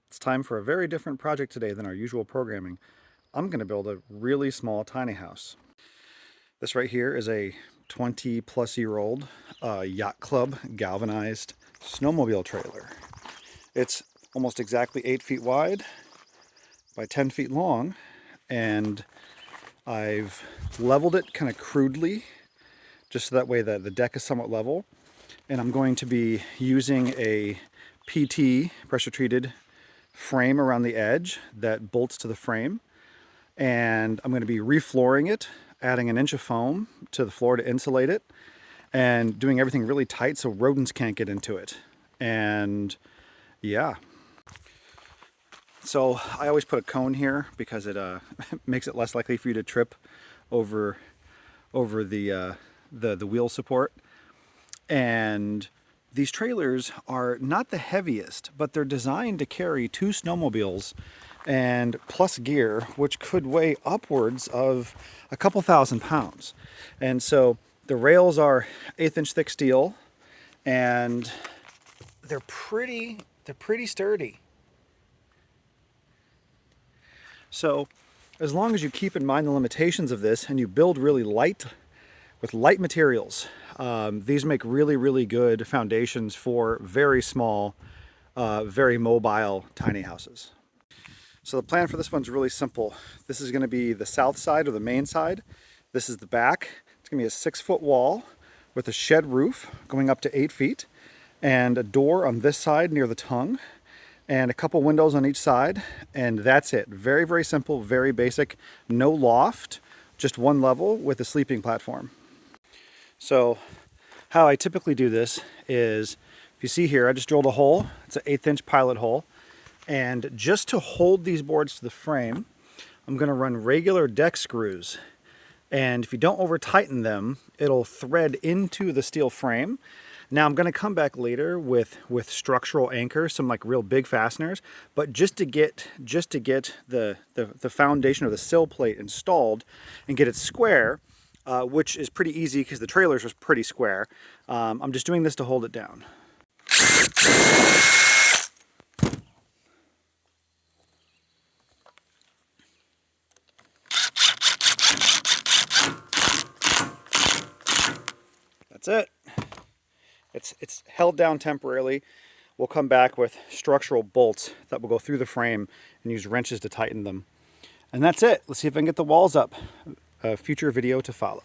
It's time for a very different project today than our usual programming. I'm going to build a really small tiny house. This right here is a 20-plus-year-old yacht club galvanized snowmobile trailer. It's almost exactly 8 feet wide by 10 feet long, and I've leveled it kind of crudely just so that way that the deck is somewhat level. And I'm going to be using a PT, pressure treated frame around the edge that bolts to the frame. And I'm going to be reflooring it, adding an inch of foam to the floor to insulate it, and doing everything really tight so rodents can't get into it. And yeah. So I always put a cone here because it makes it less likely for you to trip over the wheel support. And these trailers are not the heaviest, but they're designed to carry 2 snowmobiles and plus gear, which could weigh upwards of a couple thousand pounds. And so the rails are 1/8 inch thick steel, and they're pretty sturdy. So as long as you keep in mind the limitations of this and you build really light with light materials, these make really good foundations for very small, very mobile tiny houses. So the plan for this one's really simple. This is going to be the south side or the main side. This is the back. It's going to be a 6-foot wall with a shed roof going up to 8 feet, and a door on this side near the tongue, and a couple windows on each side, and that's it. Very simple, very basic. No loft, just one level with a sleeping platform. So how I typically do this is, if you see here, I just drilled a hole. It's an 1/8 inch pilot hole. And just to hold these boards to the frame, I'm going to run regular deck screws. And if you don't over tighten them, it'll thread into the steel frame. Now I'm going to come back later with structural anchors, some like real big fasteners, but just to get the foundation or the sill plate installed and get it square, which is pretty easy because the trailers are pretty square. I'm just doing this to hold it down. That's it. It's held down temporarily. We'll come back with structural bolts that will go through the frame and use wrenches to tighten them. And that's it. Let's see if I can get the walls up. A future video to follow.